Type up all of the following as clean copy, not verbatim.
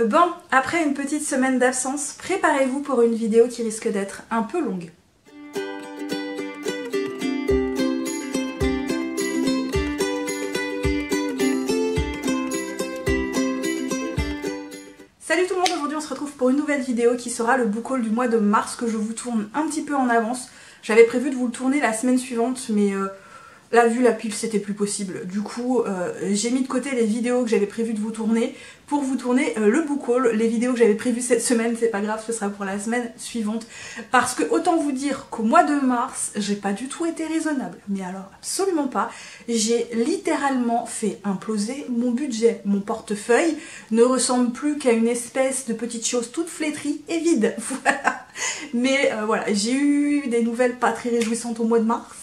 Bon, après une petite semaine d'absence, préparez-vous pour une vidéo qui risque d'être un peu longue. Salut tout le monde, aujourd'hui on se retrouve pour une nouvelle vidéo qui sera le book haul du mois de mars que je vous tourne un petit peu en avance. J'avais prévu de vous le tourner la semaine suivante mais là vu la pile c'était plus possible. Du coup j'ai mis de côté les vidéos que j'avais prévu de vous tourner pour vous tourner le book haul. Les vidéos que j'avais prévues cette semaine, c'est pas grave, ce sera pour la semaine suivante. Parce que autant vous dire qu'au mois de mars, j'ai pas du tout été raisonnable. Mais alors absolument pas. J'ai littéralement fait imploser mon budget. Mon portefeuille ne ressemble plus qu'à une espèce de petite chose toute flétrie et vide. Voilà. Mais voilà, j'ai eu des nouvelles pas très réjouissantes au mois de mars.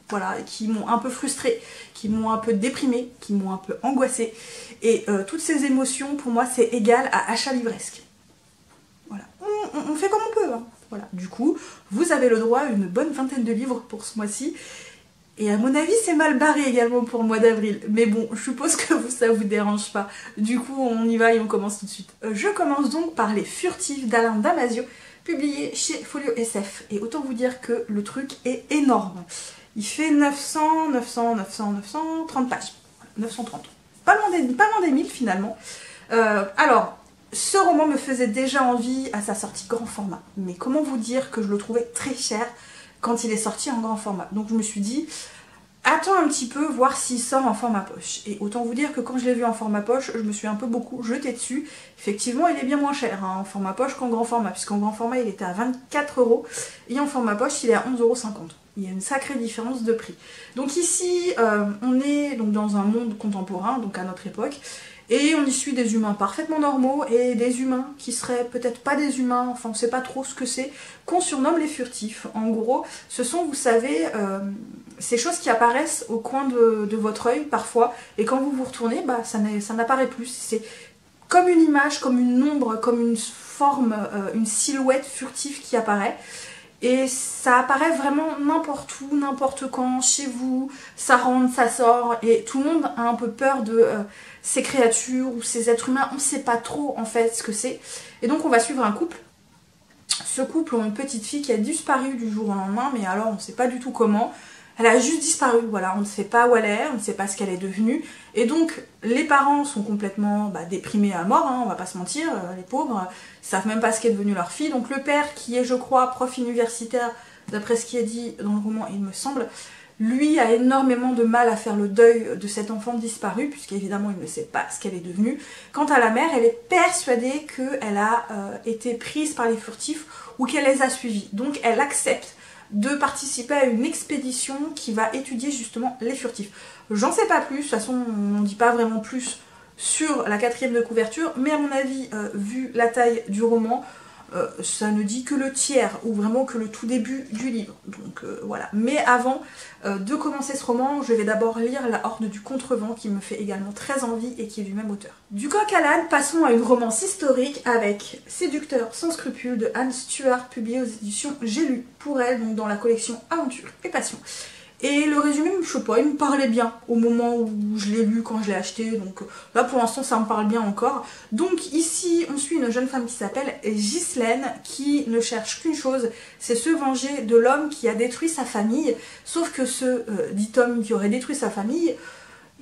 Voilà, qui m'ont un peu frustrée, qui m'ont un peu déprimée, qui m'ont un peu angoissée. Et toutes ces émotions, pour moi, c'est égal à achat livresque. Voilà, on fait comme on peut. Hein. Voilà. Du coup, vous avez le droit à une bonne vingtaine de livres pour ce mois-ci. Et à mon avis, c'est mal barré également pour le mois d'avril. Mais bon, je suppose que ça vous dérange pas. Du coup, on y va et on commence tout de suite. Je commence donc par Les Furtifs d'Alain Damasio, publié chez Folio SF. Et autant vous dire que le truc est énorme. Il fait 930 pages. 930. Pas loin des 1000 finalement. Alors, ce roman me faisait déjà envie à sa sortie grand format. Mais comment vous dire que je le trouvais très cher quand il est sorti en grand format. Donc je me suis dit, attends un petit peu, voir s'il sort en format poche. Et autant vous dire que quand je l'ai vu en format poche, je me suis un peu beaucoup jetée dessus. Effectivement, il est bien moins cher hein, en format poche qu'en grand format. Puisqu'en grand format, il était à 24 € et en format poche, il est à 11,50 €. Il y a une sacrée différence de prix. Donc ici, on est donc dans un monde contemporain, donc à notre époque, et on y suit des humains parfaitement normaux et des humains qui seraient peut-être pas des humains, enfin on sait pas trop ce que c'est, qu'on surnomme les furtifs. En gros, ce sont, vous savez, ces choses qui apparaissent au coin de votre œil parfois, et quand vous vous retournez, bah, ça n'apparaît plus. C'est comme une image, comme une ombre, comme une forme, une silhouette furtive qui apparaît. Et ça apparaît vraiment n'importe où, n'importe quand, chez vous, ça rentre, ça sort, et tout le monde a un peu peur de ces créatures ou ces êtres humains, on ne sait pas trop en fait ce que c'est. Et donc on va suivre un couple. Ce couple a une petite fille qui a disparu du jour au lendemain, mais alors on ne sait pas du tout comment. Elle a juste disparu, voilà, on ne sait pas où elle est, on ne sait pas ce qu'elle est devenue. Et donc, les parents sont complètement déprimés à mort, hein, on va pas se mentir, les pauvres, ils savent même pas ce qu'est devenu leur fille. Donc le père, qui est, je crois, prof universitaire, d'après ce qui est dit dans le roman, il me semble, lui a énormément de mal à faire le deuil de cet enfant disparu, puisqu'évidemment il ne sait pas ce qu'elle est devenue. Quant à la mère, elle est persuadée qu'elle a été prise par les furtifs ou qu'elle les a suivis. Donc elle accepte de participer à une expédition qui va étudier justement les furtifs. J'en sais pas plus, de toute façon on ne dit pas vraiment plus sur la 4e de couverture, mais à mon avis, vu la taille du roman, ça ne dit que le tiers, ou vraiment que le tout début du livre. Donc voilà. Mais avant de commencer ce roman, je vais d'abord lire La Horde du Contrevent, qui me fait également très envie et qui est du même auteur. Du coq à l'âne, passons à une romance historique avec Séducteur sans scrupules de Anne Stuart, publié aux éditions J'ai lu pour elle, donc dans la collection Aventure et Passion. Et le résumé, je sais pas, il me parlait bien au moment où je l'ai lu, quand je l'ai acheté, donc là pour l'instant ça me parle bien encore. Donc ici on suit une jeune femme qui s'appelle Ghislaine, qui ne cherche qu'une chose, c'est se venger de l'homme qui a détruit sa famille, sauf que ce dit homme qui aurait détruit sa famille,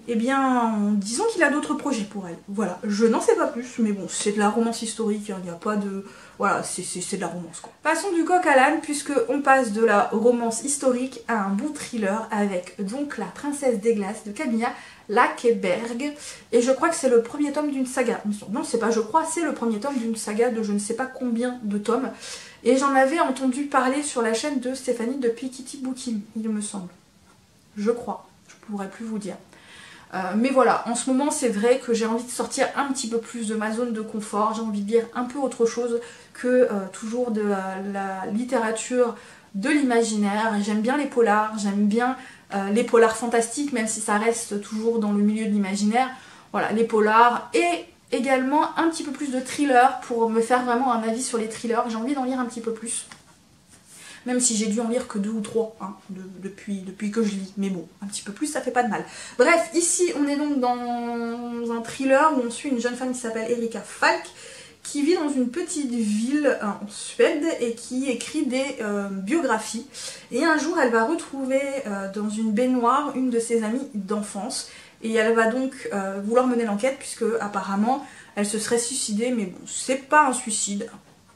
eh bien disons qu'il a d'autres projets pour elle. Voilà, je n'en sais pas plus, mais bon, c'est de la romance historique, il n'y a pas de... Voilà, c'est de la romance quoi. Passons du coq à l'âne, puisque on passe de la romance historique à un beau thriller avec donc La Princesse des Glaces de Camilla Lackberg. Et je crois que c'est le premier tome d'une saga. Non, c'est pas je crois, c'est le premier tome d'une saga de je ne sais pas combien de tomes. Et j'en avais entendu parler sur la chaîne de Stéphanie de Piketty Booking, il me semble. Je crois, je pourrais plus vous dire. Mais voilà, en ce moment c'est vrai que j'ai envie de sortir un petit peu plus de ma zone de confort, j'ai envie de lire un peu autre chose que toujours de la littérature de l'imaginaire. J'aime bien les polars, j'aime bien les polars fantastiques, même si ça reste toujours dans le milieu de l'imaginaire. Voilà, les polars et également un petit peu plus de thriller pour me faire vraiment un avis sur les thrillers, j'ai envie d'en lire un petit peu plus. même si j'ai dû en lire que 2 ou 3 hein, depuis que je lis, mais bon, un petit peu plus ça fait pas de mal. Bref, ici on est donc dans un thriller où on suit une jeune femme qui s'appelle Erika Falk, qui vit dans une petite ville en Suède et qui écrit des biographies. Et un jour, elle va retrouver dans une baignoire une de ses amies d'enfance. Et elle va donc vouloir mener l'enquête puisque apparemment, elle se serait suicidée. Mais bon, c'est pas un suicide.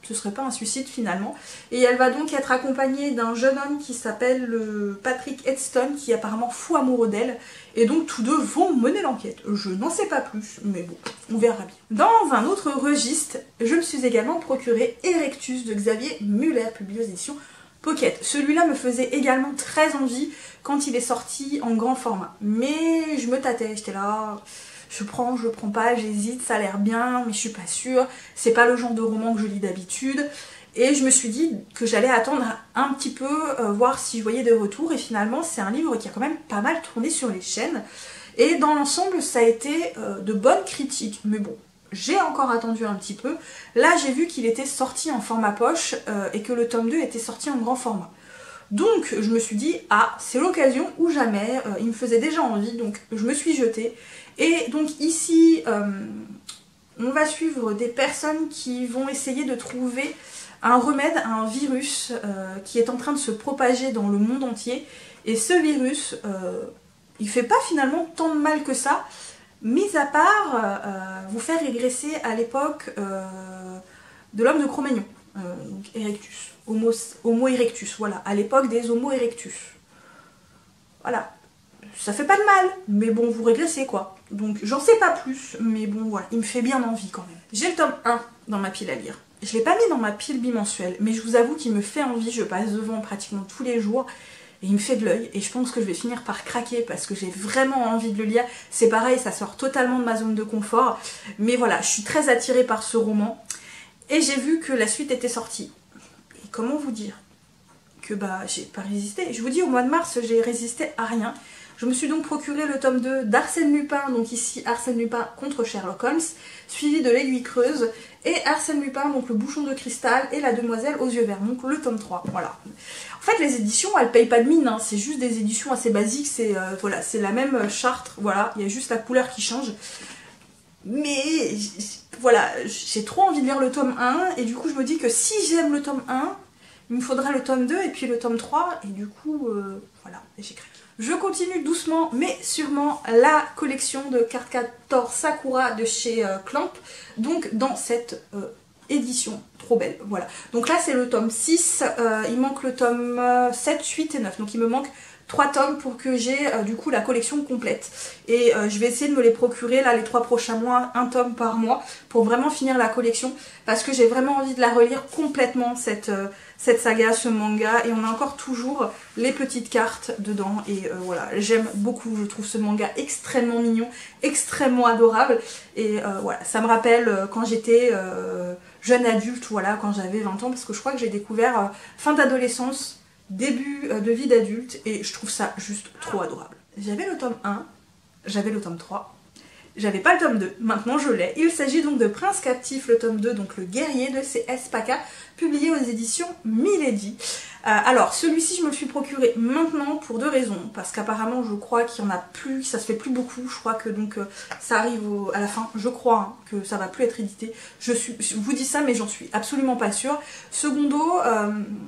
Ce serait pas un suicide finalement. Et elle va donc être accompagnée d'un jeune homme qui s'appelle Patrick Edstone, qui est apparemment fou amoureux d'elle. Et donc tous deux vont mener l'enquête. Je n'en sais pas plus, mais bon, on verra bien. Dans un autre registre, je me suis également procuré Erectus de Xavier Muller, publié aux éditions Pocket. Celui-là me faisait également très envie quand il est sorti en grand format. Mais je me tâtais, j'étais là... Je prends pas, j'hésite, ça a l'air bien, mais je suis pas sûre. C'est pas le genre de roman que je lis d'habitude. Et je me suis dit que j'allais attendre un petit peu, voir si je voyais des retours. Et finalement, c'est un livre qui a quand même pas mal tourné sur les chaînes. Et dans l'ensemble, ça a été de bonnes critiques. Mais bon, j'ai encore attendu un petit peu. Là, j'ai vu qu'il était sorti en format poche et que le tome 2 était sorti en grand format. Donc je me suis dit, ah, c'est l'occasion ou jamais, il me faisait déjà envie, donc je me suis jetée. Et donc ici, on va suivre des personnes qui vont essayer de trouver un remède à un virus qui est en train de se propager dans le monde entier. Et ce virus, il fait pas finalement tant de mal que ça, mis à part vous faire régresser à l'époque de l'homme de Cro-Magnon, donc Erectus. Homo erectus, voilà, à l'époque des Homo erectus. Voilà, ça fait pas de mal, mais bon, vous régressez quoi. Donc j'en sais pas plus, mais bon voilà, il me fait bien envie quand même. J'ai le tome 1 dans ma pile à lire. Je l'ai pas mis dans ma pile bimensuelle, mais je vous avoue qu'il me fait envie, je passe devant pratiquement tous les jours, et il me fait de l'œil, et je pense que je vais finir par craquer parce que j'ai vraiment envie de le lire. C'est pareil, ça sort totalement de ma zone de confort, mais voilà, je suis très attirée par ce roman, et j'ai vu que la suite était sortie. Comment vous dire que bah j'ai pas résisté. Je vous dis, au mois de mars, j'ai résisté à rien. Je me suis donc procuré le tome 2 d'Arsène Lupin, donc ici Arsène Lupin contre Sherlock Holmes, suivi de l'Aiguille creuse, et Arsène Lupin, donc le bouchon de cristal, et la demoiselle aux yeux verts, donc le tome 3, voilà. En fait, les éditions, elles payent pas de mine, hein. C'est juste des éditions assez basiques, c'est voilà, c'est la même charte, voilà, il y a juste la couleur qui change. Mais voilà, j'ai trop envie de lire le tome 1, et du coup je me dis que si j'aime le tome 1, il me faudra le tome 2 et puis le tome 3, et du coup, voilà, j'ai craqué. Je continue doucement, mais sûrement, la collection de Cardcaptor Sakura de chez Clamp, donc dans cette édition trop belle, voilà. Donc là c'est le tome 6, il manque le tome 7, 8 et 9, donc il me manque 3 tomes pour que j'ai du coup la collection complète. Et je vais essayer de me les procurer là les 3 prochains mois, un tome par mois, pour vraiment finir la collection, parce que j'ai vraiment envie de la relire complètement cette saga, ce manga, et on a encore toujours les petites cartes dedans, et voilà, j'aime beaucoup, je trouve ce manga extrêmement mignon, extrêmement adorable, et voilà, ça me rappelle quand j'étais jeune adulte, voilà, quand j'avais 20 ans, parce que je crois que j'ai découvert fin d'adolescence, début de vie d'adulte, et je trouve ça juste trop adorable. J'avais le tome 1, j'avais le tome 3, j'avais pas le tome 2, maintenant je l'ai. Il s'agit donc de Prince Captif, le tome 2, donc le guerrier de C.S. Paca, publié aux éditions Milady. Alors celui-ci je me le suis procuré maintenant pour 2 raisons, parce qu'apparemment je crois qu'il y en a plus, ça se fait plus beaucoup, je crois que donc ça arrive à la fin, je crois hein, que ça va plus être édité, je vous dis ça mais j'en suis absolument pas sûre. Secondo,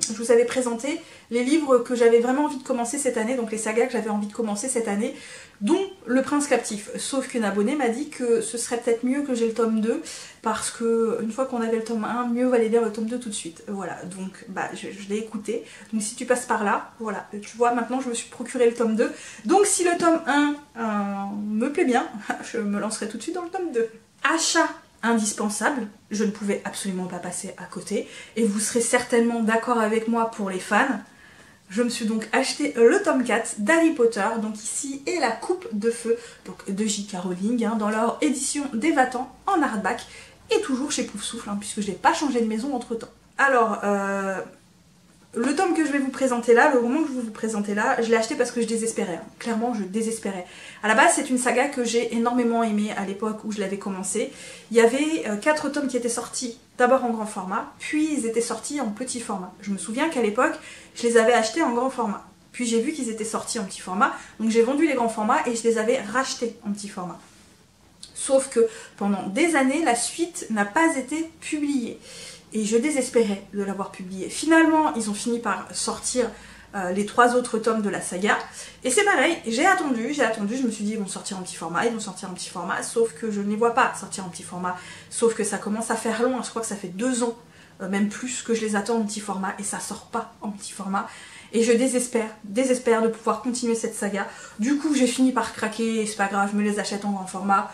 je vous avais présenté les livres que j'avais vraiment envie de commencer cette année, donc les sagas que j'avais envie de commencer cette année, dont Le Prince Captif, sauf qu'une abonnée m'a dit que ce serait peut-être mieux que j'ai le tome 2, parce que une fois qu'on avait le tome 1, mieux valait lire le tome 2 tout de suite. Voilà, donc bah, je l'ai écouté. Donc si tu passes par là, voilà, tu vois, maintenant je me suis procuré le tome 2. Donc si le tome 1 me plaît bien, je me lancerai tout de suite dans le tome 2. Achat indispensable, je ne pouvais absolument pas passer à côté, et vous serez certainement d'accord avec moi pour les fans. Je me suis donc acheté le tome 4 d'Harry Potter, donc ici est la coupe de feu, donc de J.K. Rowling, hein, dans leur édition d'Évatant en hardback, et toujours chez Poufsouffle, hein, puisque je n'ai pas changé de maison entre temps. Alors, le tome que je vais vous présenter là, le roman que je vais vous présenter là, je l'ai acheté parce que je désespérais. Hein. Clairement, je désespérais. À la base, c'est une saga que j'ai énormément aimée à l'époque où je l'avais commencé. Il y avait 4 tomes qui étaient sortis d'abord en grand format, puis ils étaient sortis en petit format. Je me souviens qu'à l'époque, je les avais achetés en grand format. Puis j'ai vu qu'ils étaient sortis en petit format, donc j'ai vendu les grands formats et je les avais rachetés en petit format. Sauf que pendant des années, la suite n'a pas été publiée. Et je désespérais de l'avoir publié. Finalement, ils ont fini par sortir les 3 autres tomes de la saga. Et c'est pareil, j'ai attendu, je me suis dit ils vont sortir en petit format, sauf que je ne les vois pas sortir en petit format. Sauf que ça commence à faire long, je crois que ça fait 2 ans, même plus, que je les attends en petit format, et ça sort pas en petit format. Et je désespère de pouvoir continuer cette saga. Du coup, j'ai fini par craquer, c'est pas grave, je me les achète en grand format.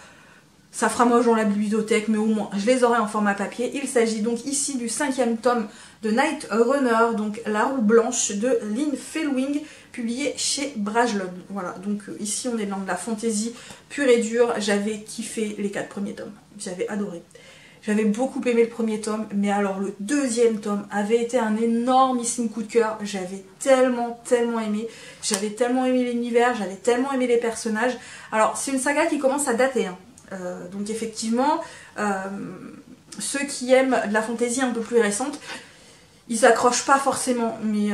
Ça fera moche dans la bibliothèque, mais au moins je les aurai en format papier. Il s'agit donc ici du 5e tome de Night Runner, donc La Roue Blanche de Lynn Fellwing, publié chez Brajlon. Voilà, donc ici on est dans de la fantaisie pure et dure. J'avais kiffé les 4 premiers tomes, j'avais adoré. J'avais beaucoup aimé le premier tome, mais alors le 2e tome avait été un énormissime coup de cœur. J'avais tellement aimé. J'avais tellement aimé l'univers, j'avais tellement aimé les personnages. Alors c'est une saga qui commence à dater, hein. Donc effectivement, ceux qui aiment de la fantaisie un peu plus récente, ils s'accrochent pas forcément, mais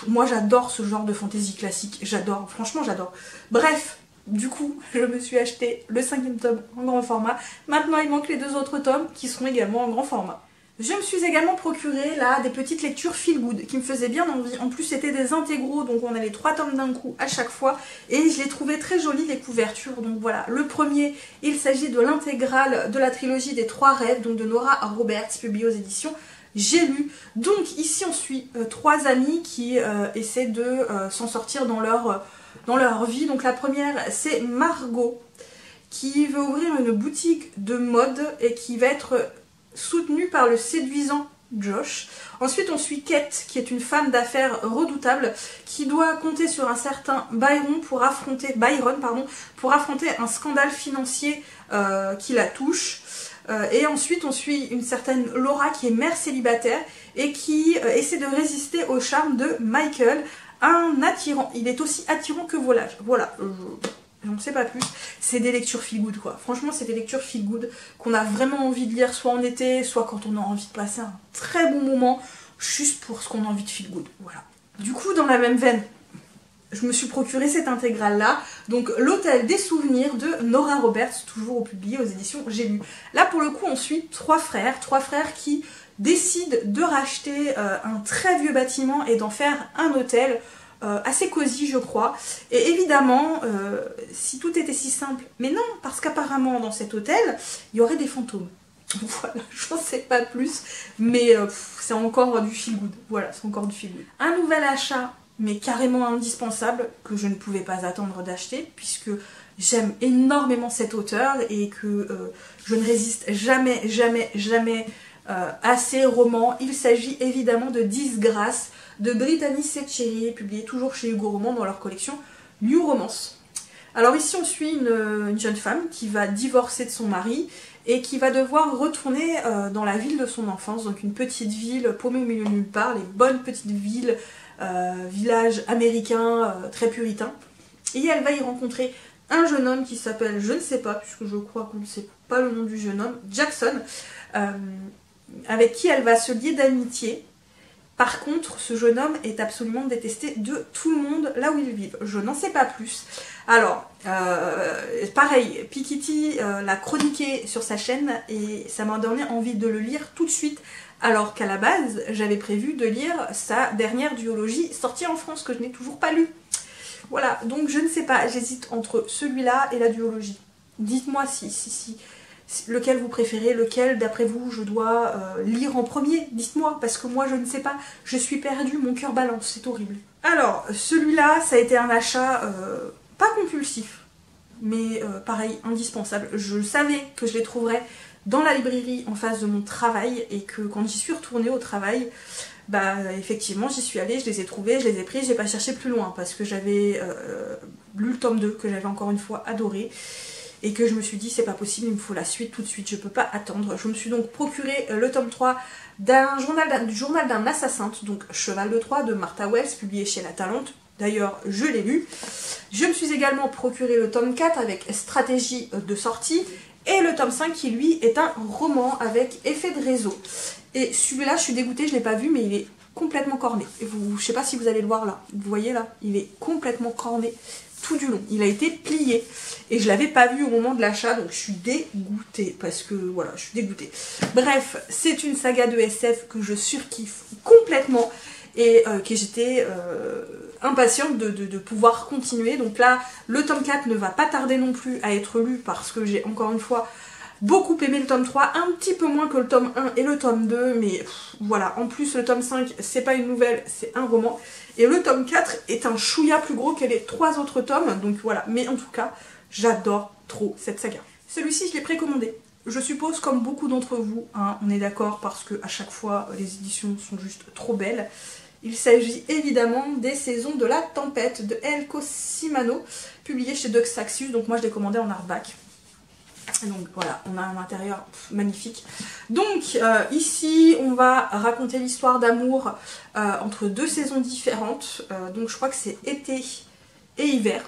moi j'adore ce genre de fantaisie classique, j'adore, franchement j'adore. Bref, du coup, je me suis acheté le 5e tome en grand format. Maintenant il manque les 2 autres tomes qui seront également en grand format. Je me suis également procuré là des petites lectures feel good qui me faisaient bien envie. En plus c'était des intégraux, donc on a les 3 tomes d'un coup à chaque fois. Et je les trouvais très jolies les couvertures. Donc voilà, le premier, il s'agit de l'intégrale de la trilogie des 3 rêves, donc de Nora Roberts, publiée aux éditions J'ai lu. Donc ici on suit 3 amies qui essaient de s'en sortir dans leur vie. Donc la première c'est Margot qui veut ouvrir une boutique de mode et qui va être soutenue par le séduisant Josh. Ensuite on suit Kate qui est une femme d'affaires redoutable qui doit compter sur un certain Byron pour affronter un scandale financier qui la touche. Et ensuite on suit une certaine Laura qui est mère célibataire et qui essaie de résister au charme de Michael, un attirant. Il est aussi attirant que volage. Voilà. J'en sais pas plus, c'est des lectures feel good quoi. Franchement c'est des lectures feel good qu'on a vraiment envie de lire soit en été, soit quand on a envie de passer un très bon moment, juste pour ce qu'on a envie de feel good, voilà. Du coup dans la même veine, je me suis procuré cette intégrale là, donc L'Hôtel des Souvenirs de Nora Roberts, toujours publié aux éditions J'ai lu. Là pour le coup on suit 3 frères qui décident de racheter un très vieux bâtiment et d'en faire un hôtel. Assez cosy je crois, et évidemment si tout était si simple, mais non, parce qu'apparemment dans cet hôtel il y aurait des fantômes. Voilà, j'en sais pas plus, mais c'est encore du feel good, voilà, c'est encore du feel good. Un nouvel achat, mais carrément indispensable, que je ne pouvais pas attendre d'acheter, puisque j'aime énormément cet auteur, et que je ne résiste jamais à ces romans. Il s'agit évidemment de Disgrâce, de Brittany Setcheri, publié toujours chez Hugo Roman dans leur collection New Romance. Alors ici on suit une jeune femme qui va divorcer de son mari et qui va devoir retourner dans la ville de son enfance, donc une petite ville paumée au milieu de nulle part, les bonnes petites villes, villages américains très puritains. Et elle va y rencontrer un jeune homme qui s'appelle, je ne sais pas, puisque je crois qu'on ne sait pas le nom du jeune homme, Jackson, avec qui elle va se lier d'amitié. Par contre, ce jeune homme est absolument détesté de tout le monde là où ils vivent. Je n'en sais pas plus. Alors, pareil, Piketty l'a chroniqué sur sa chaîne et ça m'a donné envie de le lire tout de suite. Alors qu'à la base, j'avais prévu de lire sa dernière duologie sortie en France que je n'ai toujours pas lue. Voilà, donc je ne sais pas, j'hésite entre celui-là et la duologie. Dites-moi si lequel vous préférez, lequel d'après vous je dois lire en premier, dites-moi, parce que moi je ne sais pas, je suis perdue, mon cœur balance, c'est horrible. Alors, celui-là, ça a été un achat pas compulsif, mais pareil, indispensable. Je savais que je les trouverais dans la librairie en face de mon travail, et que quand j'y suis retournée au travail, bah effectivement j'y suis allée, je les ai trouvés, je les ai pris, j'ai pas cherché plus loin, parce que j'avais lu le tome 2, que j'avais encore une fois adoré. et que je me suis dit c'est pas possible, il me faut la suite tout de suite, je peux pas attendre. Je me suis donc procuré le tome 3 du journal d'un assassin, donc Cheval de Troie de Martha Wells, publié chez La Talente. D'ailleurs, je l'ai lu. Je me suis également procuré le tome 4 avec stratégie de sortie et le tome 5 qui lui est un roman avec effet de réseau. Et celui-là, je suis dégoûtée, je l'ai pas vu, mais il est complètement corné. Et je sais pas si vous allez le voir là. Vous voyez là, il est complètement corné tout du long. Il a été plié et je l'avais pas vu au moment de l'achat, donc je suis dégoûtée parce que voilà, je suis dégoûtée. Bref, c'est une saga de SF que je surkiffe complètement et que j'étais impatiente de pouvoir continuer. Donc là, le tome 4 ne va pas tarder non plus à être lu parce que j'ai encore une fois beaucoup aimé le tome 3, un petit peu moins que le tome 1 et le tome 2, mais voilà. En plus, le tome 5, c'est pas une nouvelle, c'est un roman. Et le tome 4 est un chouïa plus gros que les 3 autres tomes, donc voilà. Mais en tout cas, j'adore trop cette saga. Celui-ci, je l'ai précommandé. Je suppose, comme beaucoup d'entre vous, hein, on est d'accord parce que à chaque fois, les éditions sont juste trop belles. Il s'agit évidemment des Saisons de la Tempête de Elko Simano, publié chez Deux Saxius. Donc moi, je l'ai commandé en hardback. Donc voilà, on a un intérieur magnifique. Donc ici, on va raconter l'histoire d'amour entre 2 saisons différentes. Donc je crois que c'est été et hiver.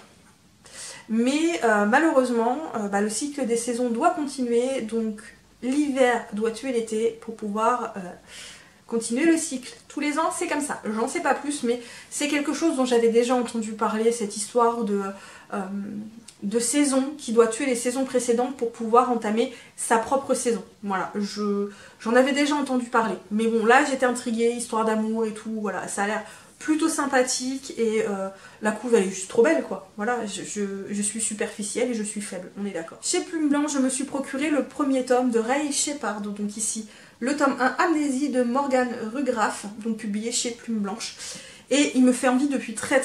Mais malheureusement, le cycle des saisons doit continuer. Donc l'hiver doit tuer l'été pour pouvoir continuer le cycle. Tous les ans, c'est comme ça. J'en sais pas plus, mais c'est quelque chose dont j'avais déjà entendu parler, cette histoire de saison qui doit tuer les saisons précédentes pour pouvoir entamer sa propre saison. Voilà, j'en avais déjà entendu parler. Mais bon, là, j'étais intriguée, histoire d'amour et tout, voilà, ça a l'air plutôt sympathique et la couve, elle est juste trop belle, quoi. Voilà, je suis superficielle et je suis faible, on est d'accord. Chez Plume Blanche, je me suis procuré le premier tome de Ray Shepard, donc ici, le tome 1, Amnésie de Morgane Rugraff, donc publié chez Plume Blanche. Et il me fait envie depuis très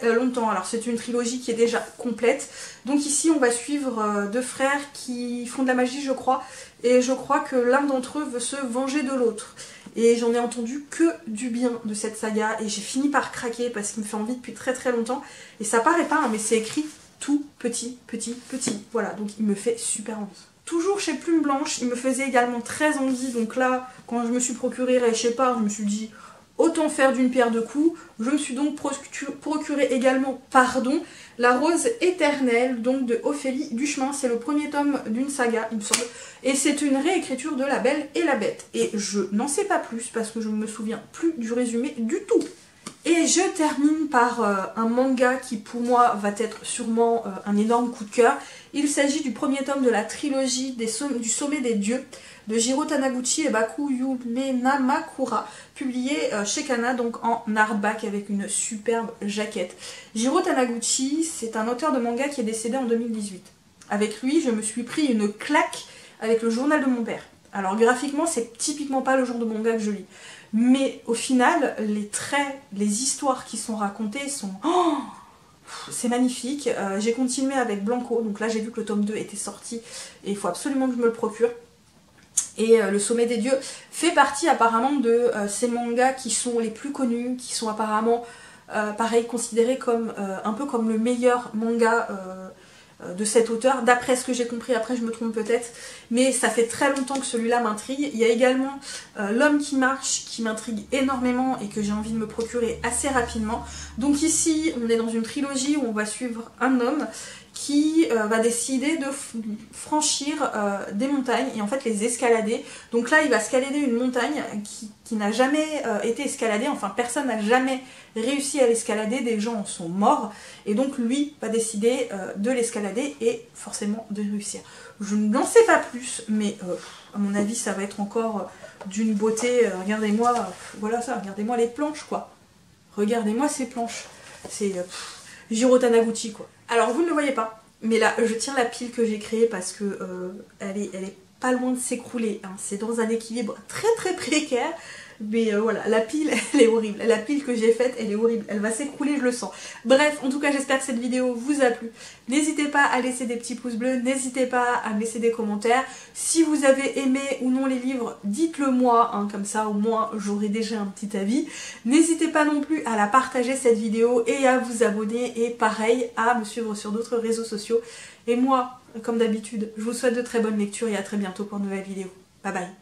longtemps. Alors c'est une trilogie qui est déjà complète. Donc ici on va suivre 2 frères qui font de la magie, je crois. Et je crois que l'un d'entre eux veut se venger de l'autre. Et j'en ai entendu que du bien de cette saga. Et j'ai fini par craquer parce qu'il me fait envie depuis très longtemps. Et ça paraît pas, hein, mais c'est écrit tout petit. Voilà, donc il me fait super envie. Toujours chez Plume Blanche, il me faisait également très envie. Donc là, quand je me suis procuré Ray Shepard, je me suis dit... autant faire d'une pierre deux coups. Je me suis donc procuré également, La Rose Éternelle, donc de Ophélie Duchemin. C'est le premier tome d'une saga, il me semble. Et c'est une réécriture de La Belle et la Bête. Et je n'en sais pas plus parce que je ne me souviens plus du résumé du tout. Et je termine par un manga qui pour moi va être sûrement un énorme coup de cœur. Il s'agit du premier tome de la trilogie du Sommet des Dieux de Jiro Taniguchi et Baku Yume Namakura, publié chez Kana, donc en hardback avec une superbe jaquette. Jiro Taniguchi, c'est un auteur de manga qui est décédé en 2018. Avec lui, je me suis pris une claque avec le journal de mon père. Alors graphiquement, c'est typiquement pas le genre de manga que je lis. Mais au final, les traits, les histoires qui sont racontées sont... Oh, c'est magnifique. J'ai continué avec Blanco, donc là j'ai vu que le tome 2 était sorti et il faut absolument que je me le procure. Et le Sommet des Dieux fait partie apparemment de ces mangas qui sont les plus connus, qui sont apparemment pareil considérés comme un peu comme le meilleur manga de cet auteur, d'après ce que j'ai compris. Après je me trompe peut-être, mais ça fait très longtemps que celui-là m'intrigue. Il y a également L'Homme qui marche qui m'intrigue énormément et que j'ai envie de me procurer assez rapidement. Donc ici on est dans une trilogie où on va suivre un homme qui va décider de franchir des montagnes et en fait les escalader. Donc là il va escalader une montagne qui n'a jamais été escaladée, enfin personne n'a jamais réussi à l'escalader, des gens en sont morts et donc lui va décider de l'escalader et forcément de réussir. Je n'en sais pas plus, mais à mon avis ça va être encore d'une beauté. Regardez-moi, voilà ça, regardez-moi les planches quoi. Regardez-moi ces planches. C'est Jiro Taniguchi quoi. Alors vous ne le voyez pas, mais là je tiens la pile que j'ai créée parce que elle est pas loin de s'écrouler, hein. C'est dans un équilibre très précaire. Mais voilà, la pile, elle est horrible. La pile que j'ai faite, elle est horrible. Elle va s'écrouler, je le sens. Bref, en tout cas, j'espère que cette vidéo vous a plu. N'hésitez pas à laisser des petits pouces bleus. N'hésitez pas à me laisser des commentaires. Si vous avez aimé ou non les livres, dites-le moi. Hein, comme ça, au moins, j'aurai déjà un petit avis. N'hésitez pas non plus à la partager, cette vidéo, et à vous abonner. Et pareil, à me suivre sur d'autres réseaux sociaux. Et moi, comme d'habitude, je vous souhaite de très bonnes lectures et à très bientôt pour une nouvelle vidéo. Bye bye.